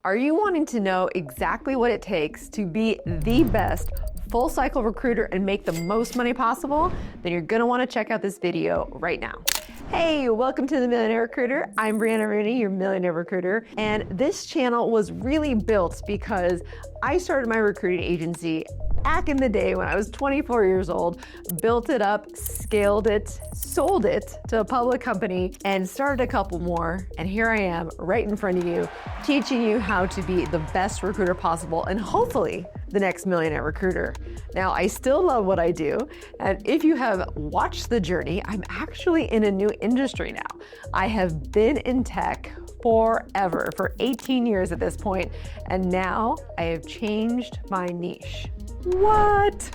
Are you wanting to know exactly what it takes to be the best full cycle recruiter and make the most money possible? Then you're gonna wanna check out this video right now. Hey, welcome to the Millionaire Recruiter. I'm Brianna Rooney, your Millionaire Recruiter. And this channel was really built because I started my recruiting agency back in the day when I was 24 years old, built it up, scaled it, sold it to a public company, and started a couple more. And here I am right in front of you, teaching you how to be the best recruiter possible and hopefully the next millionaire recruiter. Now, I still love what I do. And if you have watched the journey, I'm actually in a new industry now. I have been in tech forever, for 18 years at this point, and now I have changed my niche. What?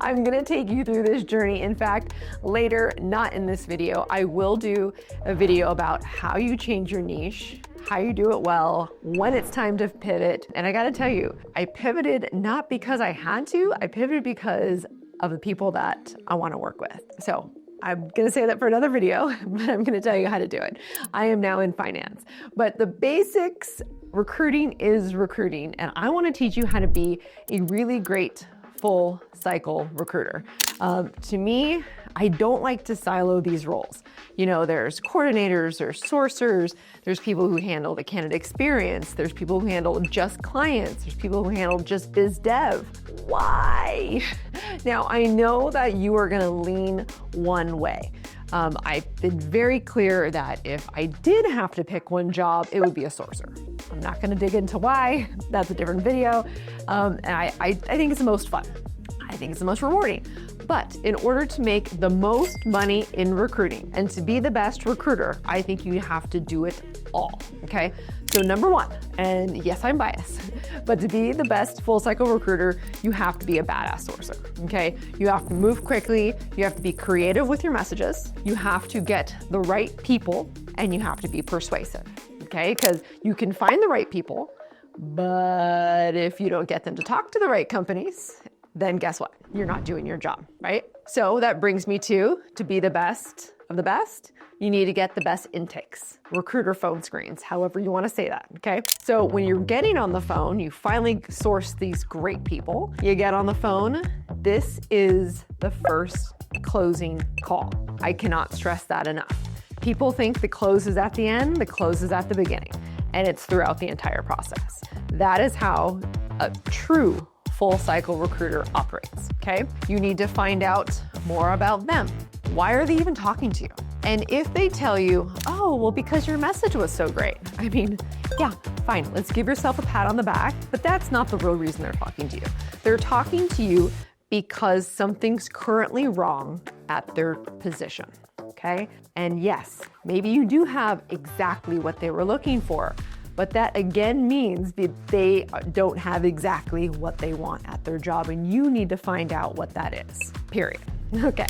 I'm gonna take you through this journey. In fact, later, not in this video, I will do a video about how you change your niche, how you do it well, when it's time to pivot. And I gotta tell you, I pivoted not because I had to, I pivoted because of the people that I wanna work with. So I'm gonna say that for another video, but I'm gonna tell you how to do it. I am now in finance, but the basics, recruiting is recruiting, and I wanna teach you how to be a really great full cycle recruiter. To me, I don't like to silo these roles. You know, there's coordinators, there's sourcers, there's people who handle the candidate experience, there's people who handle just clients, there's people who handle just biz dev. Why? Now, I know that you are gonna lean one way. I've been very clear that if I did have to pick one job, it would be a sourcer. I'm not gonna dig into why, that's a different video. And I think it's the most fun. I think it's the most rewarding. But in order to make the most money in recruiting and to be the best recruiter, I think you have to do it all, okay? So number one, and yes, I'm biased, but to be the best full cycle recruiter, you have to be a badass sourcer, okay? You have to move quickly, you have to be creative with your messages, you have to get the right people, and you have to be persuasive, okay? Because you can find the right people, but if you don't get them to talk to the right companies, then guess what? You're not doing your job, right? So that brings me to be the best of the best, you need to get the best intakes, recruiter phone screens, however you want to say that, okay? So when you're getting on the phone, you finally source these great people, you get on the phone, this is the first closing call. I cannot stress that enough. People think the close is at the end, the close is at the beginning, and it's throughout the entire process. That is how a true full cycle recruiter operates, okay? You need to find out more about them. Why are they even talking to you? And if they tell you, oh, well, because your message was so great. I mean, yeah, fine, let's give yourself a pat on the back, but that's not the real reason they're talking to you. They're talking to you because something's currently wrong at their position, okay? And yes, maybe you do have exactly what they were looking for, but that again means that they don't have exactly what they want at their job, and you need to find out what that is, period. Okay,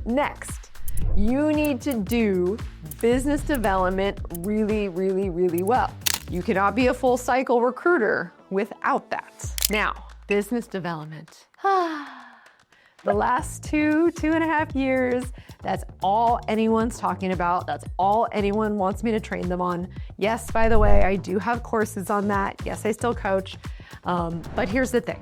next, you need to do business development really, really, really well. You cannot be a full cycle recruiter without that. Now, business development. The last two and a half years, that's all anyone's talking about. That's all anyone wants me to train them on. Yes, by the way, I do have courses on that. Yes, I still coach. But here's the thing.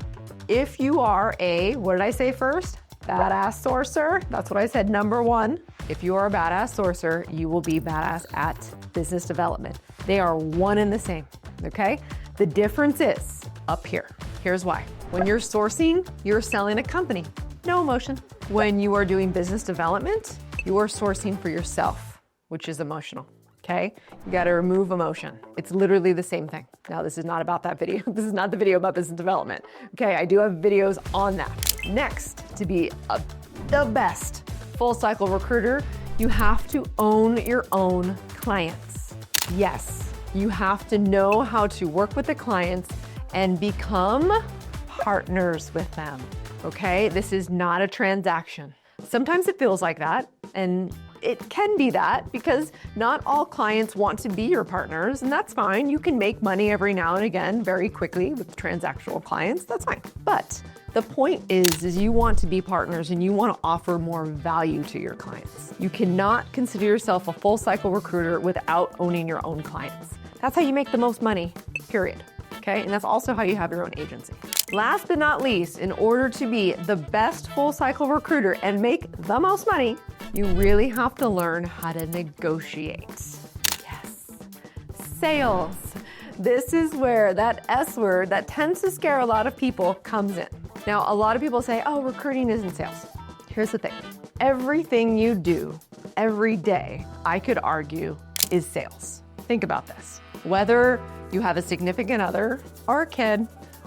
If you are a, what did I say first? Badass sourcer. That's what I said, number one. If you are a badass sourcer, you will be badass at business development. They are one and the same, okay? The difference is up here. Here's why. When you're sourcing, you're selling a company. No emotion. When you are doing business development, you are sourcing for yourself, which is emotional, okay? You gotta remove emotion. It's literally the same thing. Now, this is not about that video. This is not the video about business development, okay? I do have videos on that. Next, to be the best full cycle recruiter, you have to own your own clients. Yes, you have to know how to work with the clients and become partners with them. Okay, this is not a transaction. Sometimes it feels like that, and it can be that because not all clients want to be your partners, and that's fine. You can make money every now and again very quickly with transactional clients, that's fine. But the point is you want to be partners and you want to offer more value to your clients. You cannot consider yourself a full cycle recruiter without owning your own clients. That's how you make the most money, period. Okay, and that's also how you have your own agency. Last but not least, in order to be the best full cycle recruiter and make the most money, you really have to learn how to negotiate. Yes, sales. This is where that S word that tends to scare a lot of people comes in. Now, a lot of people say, oh, recruiting isn't sales. Here's the thing. Everything you do every day, I could argue, is sales. Think about this. Whether you have a significant other or a kid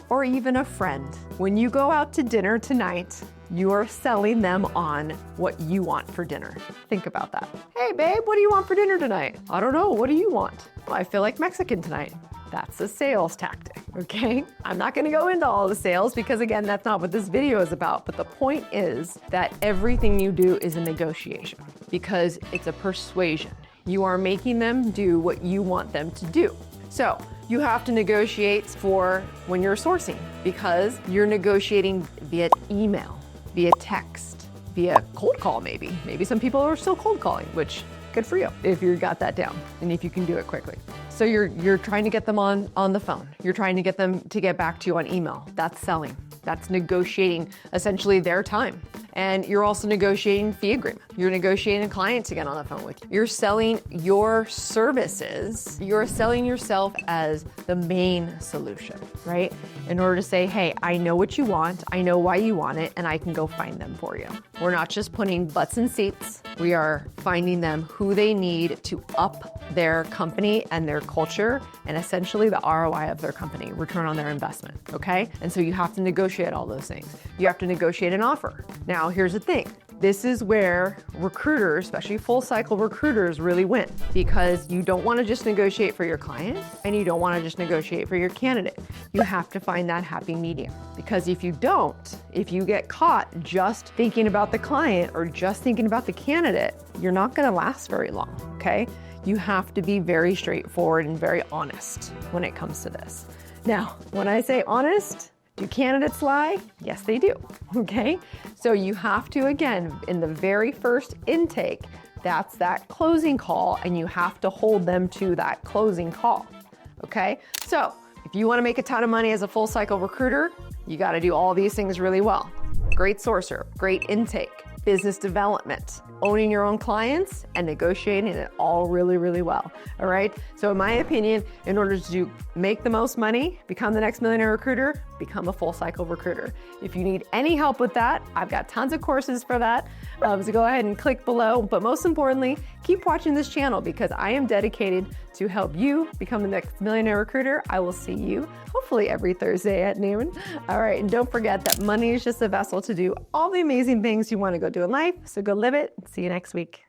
or even a friend, when you go out to dinner tonight, you are selling them on what you want for dinner. Think about that. Hey babe, what do you want for dinner tonight? I don't know, what do you want? Well, I feel like Mexican tonight. That's a sales tactic, okay? I'm not gonna go into all the sales because again, that's not what this video is about, but the point is that everything you do is a negotiation because it's a persuasion. You are making them do what you want them to do. So you have to negotiate for when you're sourcing because you're negotiating via email, via text, via cold call maybe. Maybe some people are still cold calling, which good for you if you got that down and if you can do it quickly. So you're trying to get them on the phone. You're trying to get them to get back to you on email. That's selling. That's negotiating essentially their time. And you're also negotiating fee agreement. You're negotiating a client to get on the phone with you. You're selling your services. You're selling yourself as the main solution, right? In order to say, hey, I know what you want. I know why you want it, and I can go find them for you. We're not just putting butts in seats. We are finding them who they need to up their company and their culture and essentially the ROI of their company, return on their investment, okay? And so you have to negotiate all those things. You have to negotiate an offer. Now, here's the thing. This is where recruiters, especially full cycle recruiters, really win because you don't want to just negotiate for your client and you don't want to just negotiate for your candidate. You have to find that happy medium because if you don't, if you get caught just thinking about the client or just thinking about the candidate, you're not going to last very long, okay? You have to be very straightforward and very honest when it comes to this. Now, when I say honest, do candidates lie? Yes, they do, okay? So you have to, again, in the very first intake, that's that closing call, and you have to hold them to that closing call, okay? So if you wanna make a ton of money as a full cycle recruiter, you gotta do all these things really well. Great sourcer, great intake, business development, owning your own clients, and negotiating it all really, really well, all right? So in my opinion, in order to make the most money, become the next millionaire recruiter, become a full cycle recruiter. If you need any help with that, I've got tons of courses for that. So go ahead and click below. But most importantly, keep watching this channel because I am dedicated to help you become the next millionaire recruiter. I will see you hopefully every Thursday at noon. All right, and don't forget that money is just a vessel to do all the amazing things you want to go do in life. So go live it. See you next week.